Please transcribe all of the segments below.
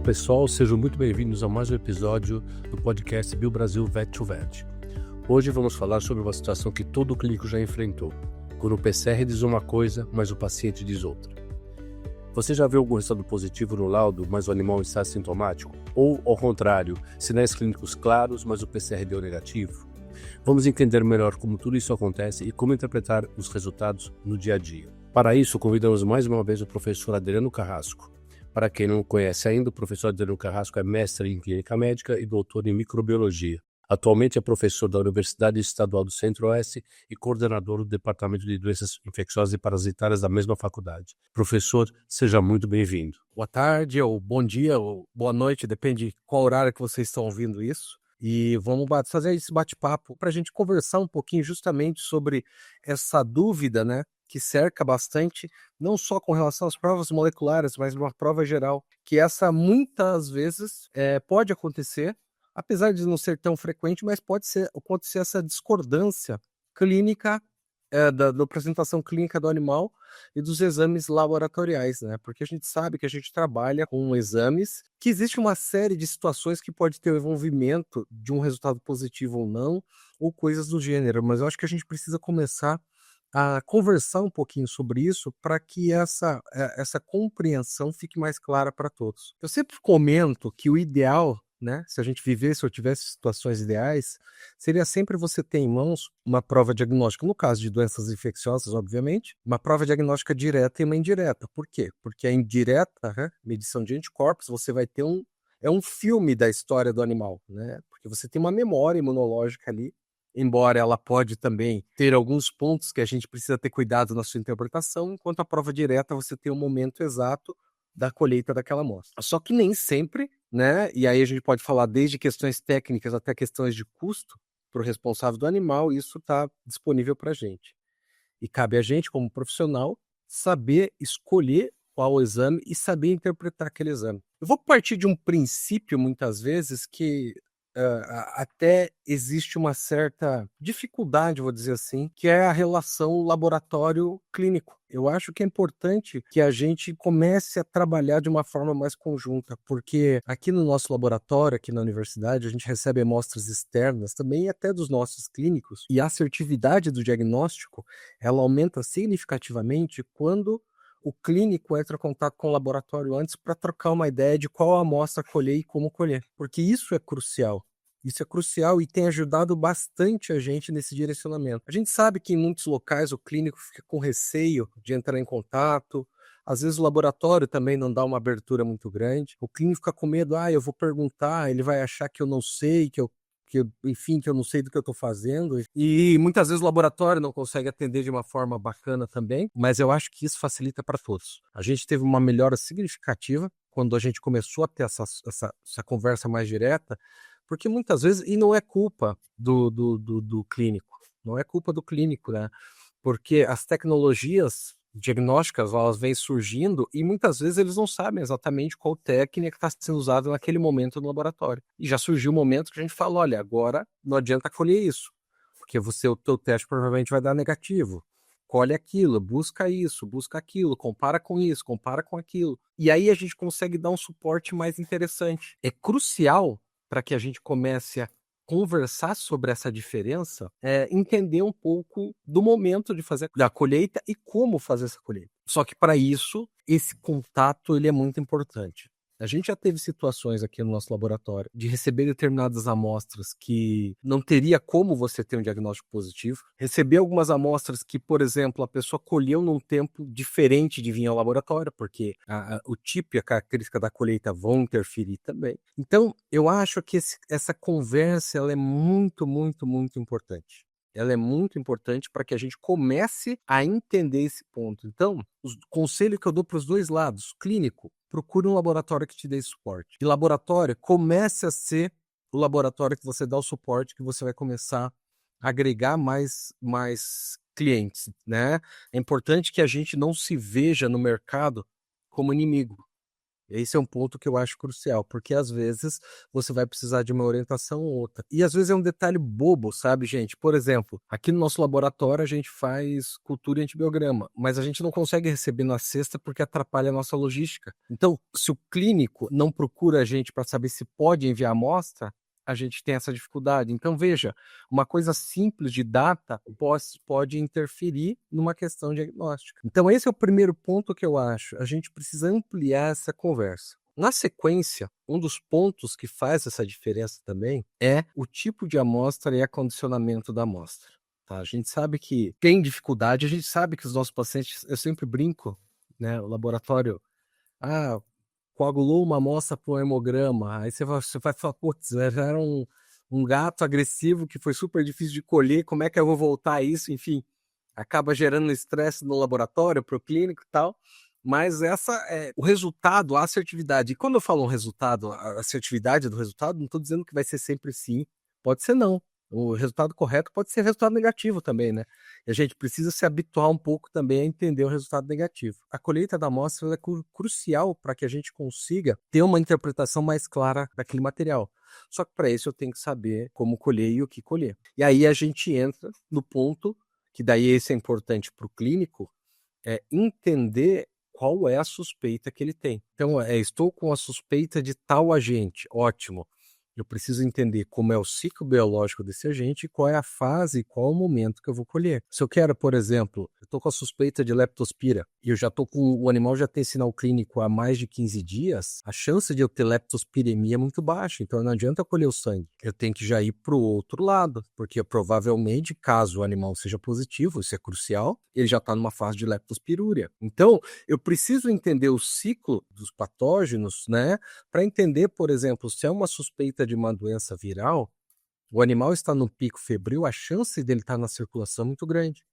pessoal, sejam muito bem-vindos a mais um episódio do podcast BioBrasil Vet2Vet. Hoje vamos falar sobre uma situação que todo clínico já enfrentou, quando o PCR diz uma coisa, mas o paciente diz outra. Você já viu algum resultado positivo no laudo, mas o animal está assintomático? Ou, ao contrário, sinais clínicos claros, mas o PCR deu negativo? Vamos entender melhor como tudo isso acontece e como interpretar os resultados no dia a dia. Para isso, convidamos mais uma vez o professor Adriano Carrasco. Para quem não conhece ainda, o professor Adriano Carrasco é mestre em clínica médica e doutor em microbiologia. Atualmente é professor da Universidade Estadual do Centro-Oeste e coordenador do Departamento de Doenças Infecciosas e Parasitárias da mesma faculdade. Professor, seja muito bem-vindo. Boa tarde, ou bom dia, ou boa noite, depende de qual horário que vocês estão ouvindo isso. E vamos fazer esse bate-papo para a gente conversar um pouquinho justamente sobre essa dúvida, né, que cerca bastante, não só com relação às provas moleculares, mas uma prova geral, que essa muitas vezes pode acontecer, apesar de não ser tão frequente, mas pode acontecer essa discordância clínica da apresentação clínica do animal e dos exames laboratoriais, né? Porque a gente sabe que a gente trabalha com exames, que existe uma série de situações que pode ter o envolvimento de um resultado positivo ou não, ou coisas do gênero, mas eu acho que a gente precisa começar a conversar um pouquinho sobre isso para que essa compreensão fique mais clara para todos. Eu sempre comento que o ideal, né, se a gente vivesse ou tivesse situações ideais, seria sempre você ter em mãos uma prova diagnóstica, no caso de doenças infecciosas, obviamente, uma prova diagnóstica direta e uma indireta. Por quê? Porque a indireta, né, medição de anticorpos, você vai ter um filme da história do animal, né? Porque você tem uma memória imunológica ali, embora ela pode também ter alguns pontos que a gente precisa ter cuidado na sua interpretação, enquanto a prova direta você tem o momento exato da colheita daquela amostra. Só que nem sempre, né? E aí a gente pode falar desde questões técnicas até questões de custo para o responsável do animal, isso está disponível para a gente. E cabe a gente, como profissional, saber escolher qual o exame e saber interpretar aquele exame. Eu vou partir de um princípio, muitas vezes, que até existe uma certa dificuldade, vou dizer assim, que é a relação laboratório-clínico. Eu acho que é importante que a gente comece a trabalhar de uma forma mais conjunta, porque aqui no nosso laboratório, aqui na universidade, a gente recebe amostras externas também até dos nossos clínicos, e a assertividade do diagnóstico, ela aumenta significativamente quando o clínico entra em contato com o laboratório antes para trocar uma ideia de qual amostra colher e como colher, porque isso é crucial. Isso é crucial e tem ajudado bastante a gente nesse direcionamento. A gente sabe que em muitos locais o clínico fica com receio de entrar em contato, às vezes o laboratório também não dá uma abertura muito grande, o clínico fica com medo, eu vou perguntar, ele vai achar que eu não sei, enfim, que eu não sei do que eu estou fazendo. E muitas vezes o laboratório não consegue atender de uma forma bacana também, mas eu acho que isso facilita para todos. A gente teve uma melhora significativa quando a gente começou a ter essa conversa mais direta, porque muitas vezes, e não é culpa do clínico, não é culpa do clínico, né? Porque as tecnologias diagnósticas, elas vêm surgindo e muitas vezes eles não sabem exatamente qual técnica está sendo usada naquele momento no laboratório. E já surgiu o momento que a gente fala, olha, agora não adianta colher isso, porque o teu teste provavelmente vai dar negativo. Colhe aquilo, busca isso, busca aquilo, compara com isso, compara com aquilo. E aí a gente consegue dar um suporte mais interessante. É crucial para que a gente comece a conversar sobre essa diferença, entender um pouco do momento de fazer da colheita e como fazer essa colheita. Só que para isso, esse contato ele é muito importante. A gente já teve situações aqui no nosso laboratório de receber determinadas amostras que não teria como você ter um diagnóstico positivo. Receber algumas amostras que, por exemplo, a pessoa colheu num tempo diferente de vir ao laboratório, porque o tipo e a característica da colheita vão interferir também. Então, eu acho que essa conversa ela é muito, muito, muito importante. Ela é muito importante para que a gente comece a entender esse ponto. Então, o conselho que eu dou para os dois lados, clínico, procure um laboratório que te dê suporte. E laboratório comece a ser o laboratório que você dá o suporte, que você vai começar a agregar mais clientes, né? É importante que a gente não se veja no mercado como inimigo. Esse é um ponto que eu acho crucial, porque às vezes você vai precisar de uma orientação ou outra. E às vezes é um detalhe bobo, sabe, gente? Por exemplo, aqui no nosso laboratório a gente faz cultura e antibiograma, mas a gente não consegue receber na sexta porque atrapalha a nossa logística. Então, se o clínico não procura a gente para saber se pode enviar amostra, a gente tem essa dificuldade. Então, veja, uma coisa simples de data pode interferir numa questão diagnóstica. Então, esse é o primeiro ponto que eu acho. A gente precisa ampliar essa conversa. Na sequência, um dos pontos que faz essa diferença também é o tipo de amostra e acondicionamento da amostra. Tá? A gente sabe que tem dificuldade, a gente sabe que os nossos pacientes, eu sempre brinco, né? O laboratório, coagulou uma amostra para o hemograma, aí você vai falar, putz, era um gato agressivo que foi super difícil de colher, como é que eu vou voltar a isso? Enfim, acaba gerando estresse no laboratório, para o clínico e tal, mas essa é o resultado, a assertividade. E quando eu falo um resultado, a assertividade do resultado, não estou dizendo que vai ser sempre sim, pode ser não. O resultado correto pode ser resultado negativo também, né? E a gente precisa se habituar um pouco também a entender o resultado negativo. A colheita da amostra é crucial para que a gente consiga ter uma interpretação mais clara daquele material. Só que para isso eu tenho que saber como colher e o que colher. E aí a gente entra no ponto, que daí esse é importante para o clínico, é entender qual é a suspeita que ele tem. Então, estou com a suspeita de tal agente, ótimo. Eu preciso entender como é o ciclo biológico desse agente e qual é a fase e qual é o momento que eu vou colher. Se eu quero, por exemplo, eu estou com a suspeita de leptospira e eu já estou com o animal já tem sinal clínico há mais de 15 dias, a chance de eu ter leptospiremia é muito baixa, então não adianta eu colher o sangue. Eu tenho que já ir para o outro lado, porque provavelmente, caso o animal seja positivo, isso é crucial, ele já está numa fase de leptospirúria. Então, eu preciso entender o ciclo dos patógenos, né, para entender, por exemplo, se é uma suspeita de uma doença viral, o animal está no pico febril, a chance dele estar na circulação é muito grande.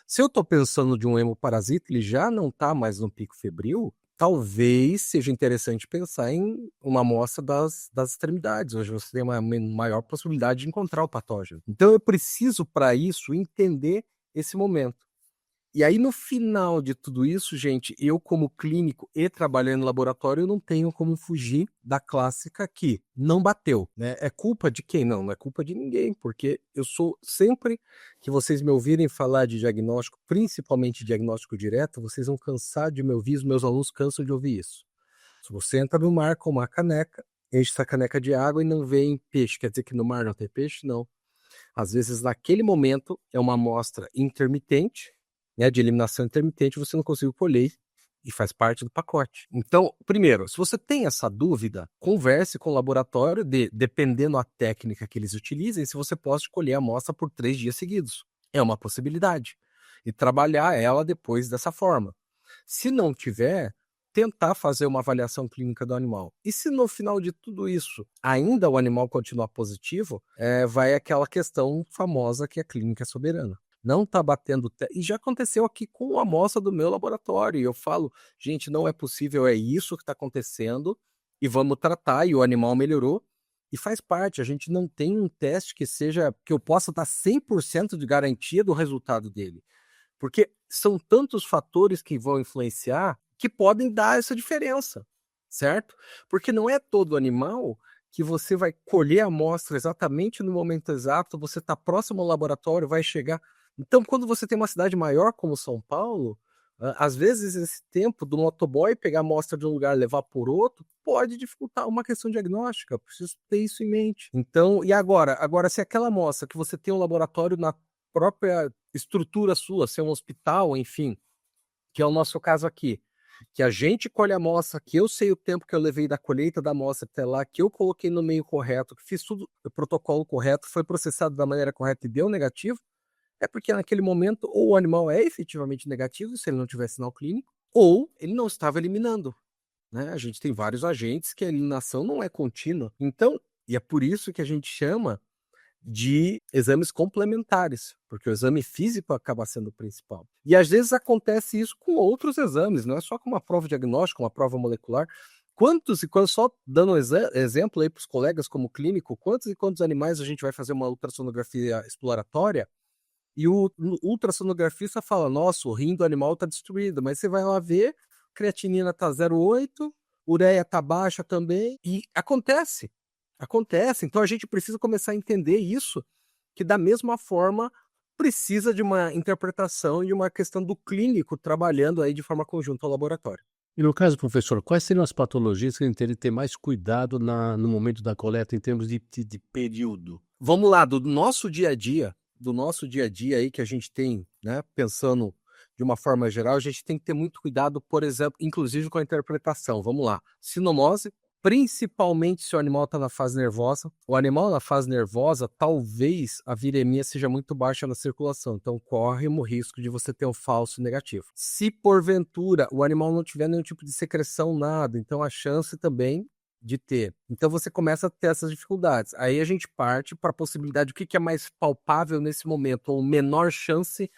Se eu estou pensando de um hemoparasita, ele já não está mais no pico febril, talvez seja interessante pensar em uma amostra das extremidades, onde você tem uma maior possibilidade de encontrar o patógeno. Então eu preciso, para isso, entender esse momento. E aí, no final de tudo isso, gente, eu como clínico e trabalhando no laboratório, eu não tenho como fugir da clássica que não bateu, né? É culpa de quem? Não é culpa de ninguém, porque eu sou sempre que vocês me ouvirem falar de diagnóstico, principalmente diagnóstico direto, vocês vão cansar de me ouvir, os meus alunos cansam de ouvir isso. Se você entra no mar com uma caneca, enche essa caneca de água e não vê peixe, quer dizer que no mar não tem peixe? Não. Às vezes, naquele momento, é uma amostra intermitente, né, de eliminação intermitente, você não conseguiu colher e faz parte do pacote. Então, primeiro, se você tem essa dúvida, converse com o laboratório, dependendo da técnica que eles utilizem, se você pode colher a amostra por 3 dias seguidos. É uma possibilidade. E trabalhar ela depois dessa forma. Se não tiver, tentar fazer uma avaliação clínica do animal. E se no final de tudo isso ainda o animal continuar positivo, vai aquela questão famosa que a clínica é soberana. Não está batendo... E já aconteceu aqui com a amostra do meu laboratório. E eu falo, gente, não é possível, é isso que está acontecendo e vamos tratar. E o animal melhorou. E faz parte, a gente não tem um teste que eu possa dar 100% de garantia do resultado dele. Porque são tantos fatores que vão influenciar que podem dar essa diferença, certo? Porque não é todo animal que você vai colher a amostra exatamente no momento exato, você está próximo ao laboratório, vai chegar. Então, quando você tem uma cidade maior como São Paulo, às vezes esse tempo do motoboy pegar a amostra de um lugar e levar por outro pode dificultar uma questão diagnóstica, preciso ter isso em mente. Então, e agora? Agora, se aquela amostra que você tem um laboratório na própria estrutura sua, se é um hospital, enfim, que é o nosso caso aqui, que a gente colhe a amostra, que eu sei o tempo que eu levei da colheita da amostra até lá, que eu coloquei no meio correto, que fiz tudo, o protocolo correto, foi processado da maneira correta e deu negativo, é porque naquele momento ou o animal é efetivamente negativo, se ele não tiver sinal clínico, ou ele não estava eliminando, né? A gente tem vários agentes que a eliminação não é contínua. Então, e é por isso que a gente chama de exames complementares, porque o exame físico acaba sendo o principal. E às vezes acontece isso com outros exames, não é só com uma prova diagnóstica, uma prova molecular. Quantos, só dando um exemplo aí para os colegas como clínico, quantos e quantos animais a gente vai fazer uma ultrassonografia exploratória e o ultrassonografista fala, nossa, o rim do animal está destruído, mas você vai lá ver, creatinina está 0,8, ureia está baixa também, e acontece. Então a gente precisa começar a entender isso, que da mesma forma precisa de uma interpretação e uma questão do clínico trabalhando aí de forma conjunta ao laboratório. E no caso, professor, quais seriam as patologias que a gente teria que ter mais cuidado no momento da coleta em termos de período? Vamos lá, do nosso dia a dia aí que a gente tem, né, pensando de uma forma geral, a gente tem que ter muito cuidado, por exemplo, inclusive com a interpretação. Vamos lá, sinomose, principalmente se o animal está na fase nervosa. O animal na fase nervosa, talvez a viremia seja muito baixa na circulação, então corre o risco de você ter um falso negativo. Se porventura o animal não tiver nenhum tipo de secreção, nada, então a chance também de ter. Então você começa a ter essas dificuldades. Aí a gente parte para a possibilidade, o que é mais palpável nesse momento, ou menor chance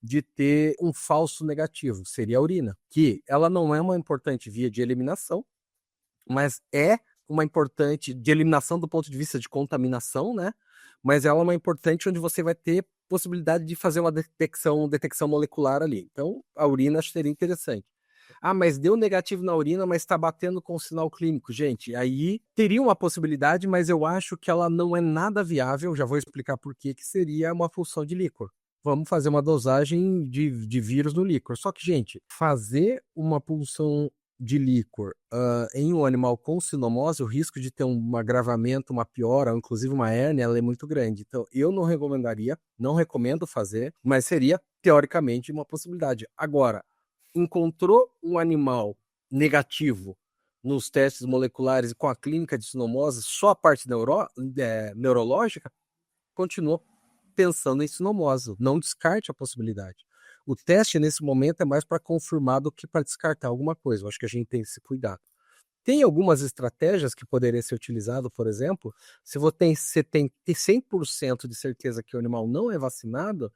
de ter um falso negativo, seria a urina, que ela não é uma importante via de eliminação, mas é uma importante de eliminação do ponto de vista de contaminação, né? Mas ela é uma importante onde você vai ter possibilidade de fazer uma detecção molecular ali. Então, a urina acho que seria interessante. Ah, mas deu negativo na urina, mas está batendo com o sinal clínico. Gente, aí teria uma possibilidade, mas eu acho que ela não é nada viável. Já vou explicar por que seria uma função de líquor. Vamos fazer uma dosagem de vírus no líquor. Só que, gente, fazer uma punção de líquor em um animal com sinomose, o risco de ter um agravamento, uma piora, ou inclusive uma hérnia, ela é muito grande. Então, eu não recomendaria, não recomendo fazer, mas seria, teoricamente, uma possibilidade. Agora, encontrou um animal negativo nos testes moleculares e com a clínica de sinomose, só a parte neurológica, continua pensando em sinomose. Não descarte a possibilidade. O teste, nesse momento, é mais para confirmar do que para descartar alguma coisa. Eu acho que a gente tem esse cuidado. Tem algumas estratégias que poderiam ser utilizadas, por exemplo, se você tem 100% de certeza que o animal não é vacinado,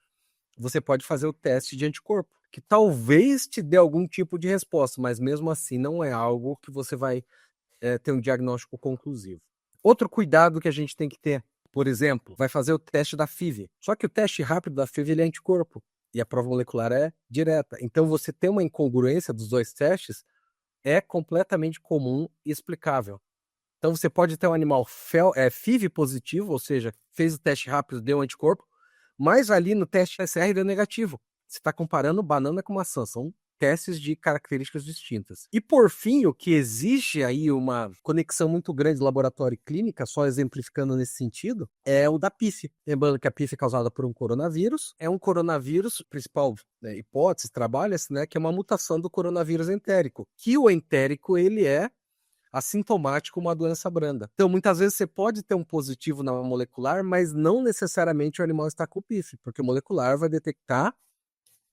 você pode fazer o teste de anticorpo, que talvez te dê algum tipo de resposta, mas mesmo assim não é algo que você vai ter um diagnóstico conclusivo. Outro cuidado que a gente tem que ter, por exemplo, vai fazer o teste da FIV. Só que o teste rápido da FIV ele é anticorpo e a prova molecular é direta. Então você ter uma incongruência dos dois testes é completamente comum e explicável. Então você pode ter um animal FIV positivo, ou seja, fez o teste rápido, deu anticorpo, mas ali no teste PCR deu negativo. Você está comparando banana com maçã, são testes de características distintas. E por fim, o que exige aí uma conexão muito grande laboratório e clínica, só exemplificando nesse sentido, é o da PIF. Lembrando que a PIF é causada por um coronavírus, é um coronavírus, principal hipótese, trabalha-se, né, que é uma mutação do coronavírus entérico, que o entérico ele é assintomático, uma doença branda. Então, muitas vezes você pode ter um positivo na molecular, mas não necessariamente o animal está com o PIF, porque o molecular vai detectar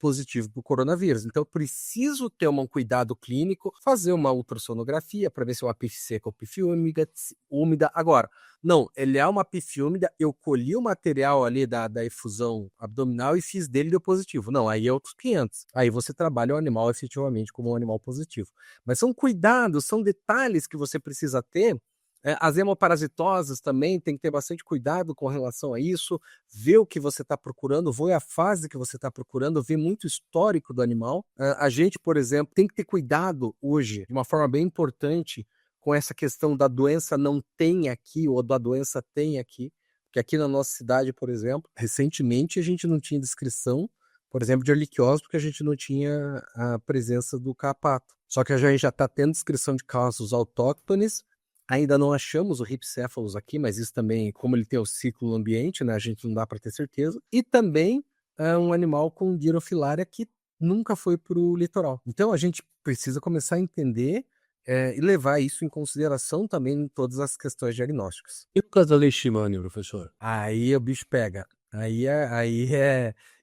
positivo para o coronavírus. Então, eu preciso ter um cuidado clínico, fazer uma ultrassonografia para ver se é uma PIF seca ou PIF úmida. Agora, não, ele é uma PIF úmida, eu colhi o material ali da efusão abdominal e fiz dele e deu positivo. Não, aí é outros 500. Aí você trabalha o animal efetivamente como um animal positivo. Mas são cuidados, são detalhes que você precisa ter. As hemoparasitoses também tem que ter bastante cuidado com relação a isso, ver o que você está procurando, ver a fase que você está procurando, ver muito histórico do animal. A gente, por exemplo, tem que ter cuidado hoje, de uma forma bem importante, com essa questão da doença não tem aqui, ou da doença tem aqui, porque aqui na nossa cidade, por exemplo, recentemente a gente não tinha descrição, por exemplo, de erliquiose, porque a gente não tinha a presença do carrapato. Só que a gente já está tendo descrição de casos autóctones. Ainda não achamos o ripcéfalos aqui, mas isso também, como ele tem o ciclo ambiente, né, a gente não dá para ter certeza. E também é um animal com dirofilária que nunca foi para o litoral. Então a gente precisa começar a entender e levar isso em consideração também em todas as questões diagnósticas. E no caso da leishmania, professor? Aí o bicho pega.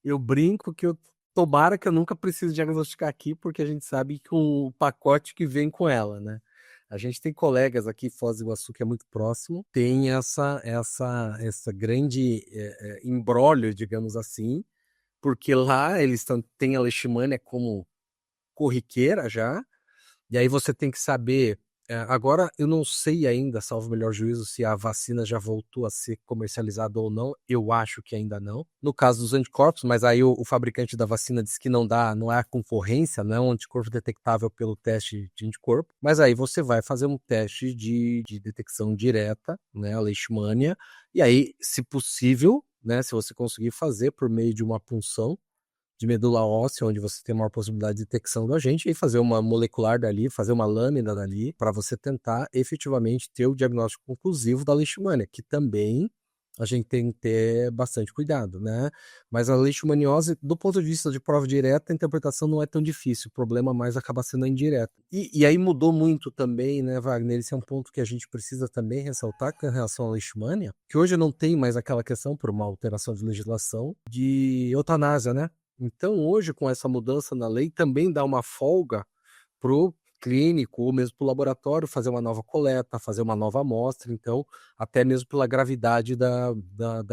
Eu brinco que eu tomara que eu nunca precise diagnosticar aqui, porque a gente sabe que o pacote que vem com ela, né? A gente tem colegas aqui, Foz do Iguaçu, que é muito próximo, tem essa grande imbróglio, digamos assim, porque lá eles têm a leishmania como corriqueira já, e aí você tem que saber Agora, eu não sei ainda, salvo o melhor juízo, se a vacina já voltou a ser comercializada ou não. Eu acho que ainda não. No caso dos anticorpos, mas aí o fabricante da vacina disse que não é a concorrência, não é um anticorpo detectável pelo teste de anticorpo. Mas aí você vai fazer um teste de detecção direta, né, a leishmania, e aí, se possível, né, se você conseguir fazer por meio de uma punção de medula óssea, onde você tem maior possibilidade de detecção do agente, e fazer uma molecular dali, fazer uma lâmina dali, para você tentar efetivamente ter o diagnóstico conclusivo da leishmania, que também a gente tem que ter bastante cuidado, né? Mas a leishmaniose, do ponto de vista de prova direta, a interpretação não é tão difícil, o problema mais acaba sendo indireto. E aí mudou muito também, né, Wagner? Esse é um ponto que a gente precisa também ressaltar com relação à leishmania, que hoje não tem mais aquela questão, por uma alteração de legislação, de eutanásia, né? Então, hoje, com essa mudança na lei, também dá uma folga para o clínico ou mesmo para o laboratório fazer uma nova coleta, fazer uma nova amostra, então, até mesmo pela gravidade da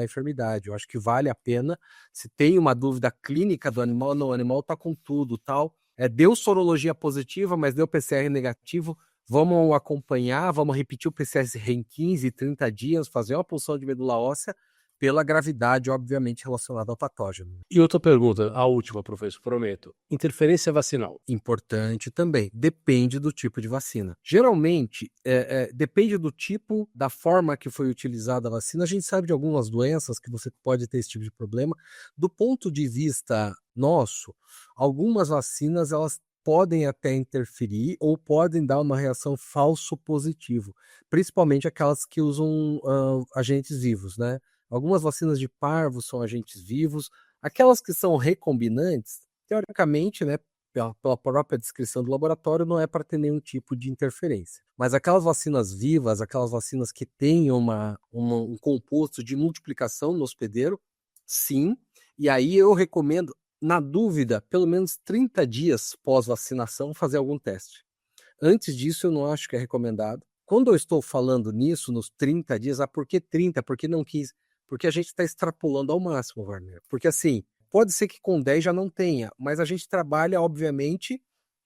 enfermidade. Eu acho que vale a pena, se tem uma dúvida clínica do animal, não, o animal está com tudo, tal, deu sorologia positiva, mas deu PCR negativo, vamos acompanhar, vamos repetir o PCR em 15, 30 dias, fazer uma punção de medula óssea, pela gravidade, obviamente, relacionada ao patógeno. E outra pergunta, a última, professor, prometo. Interferência vacinal. Importante também. Depende do tipo de vacina. Geralmente, depende do tipo, da forma que foi utilizada a vacina. A gente sabe de algumas doenças que você pode ter esse tipo de problema. Do ponto de vista nosso, algumas vacinas, elas podem até interferir ou podem dar uma reação falso positivo, principalmente aquelas que usam agentes vivos, né? Algumas vacinas de parvo são agentes vivos. Aquelas que são recombinantes, teoricamente, né, pela própria descrição do laboratório, não é para ter nenhum tipo de interferência. Mas aquelas vacinas vivas, aquelas vacinas que têm um composto de multiplicação no hospedeiro, sim. E aí eu recomendo, na dúvida, pelo menos 30 dias pós-vacinação, fazer algum teste. Antes disso, eu não acho que é recomendado. Quando eu estou falando nisso, nos 30 dias, por que 30? Por que não 15? Porque a gente está extrapolando ao máximo, Warner. Porque assim, pode ser que com 10 já não tenha, mas a gente trabalha, obviamente,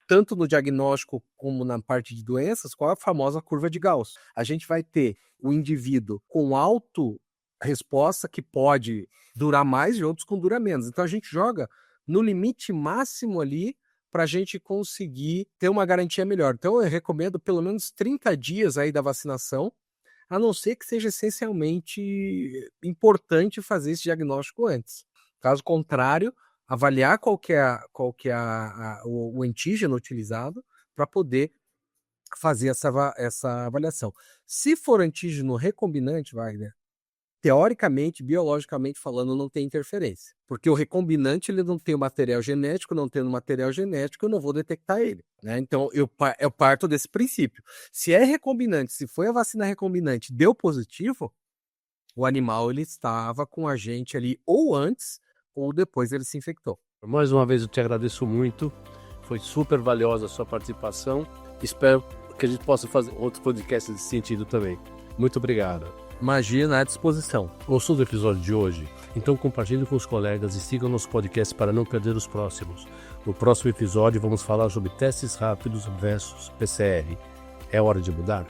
tanto no diagnóstico como na parte de doenças, com a famosa curva de Gauss. A gente vai ter o indivíduo com alto resposta, que pode durar mais, e outros com dura menos. Então a gente joga no limite máximo ali para a gente conseguir ter uma garantia melhor. Então eu recomendo pelo menos 30 dias aí da vacinação, a não ser que seja essencialmente importante fazer esse diagnóstico antes. Caso contrário, avaliar qual que é o antígeno utilizado para poder fazer essa avaliação. Se for antígeno recombinante, Wagner, teoricamente, biologicamente falando, não tem interferência. Porque o recombinante, ele não tem o material genético, não tendo material genético, eu não vou detectar ele, né? Então, eu parto desse princípio. Se é recombinante, se foi a vacina recombinante, deu positivo, o animal, ele estava com a gente ali ou antes ou depois ele se infectou. Mais uma vez, eu te agradeço muito. Foi super valiosa a sua participação. Espero que a gente possa fazer outros podcasts nesse sentido também. Muito obrigado. Imagina, à disposição. Gostou do episódio de hoje? Então compartilhe com os colegas e sigam nosso podcast para não perder os próximos. No próximo episódio vamos falar sobre testes rápidos versus PCR. É hora de mudar?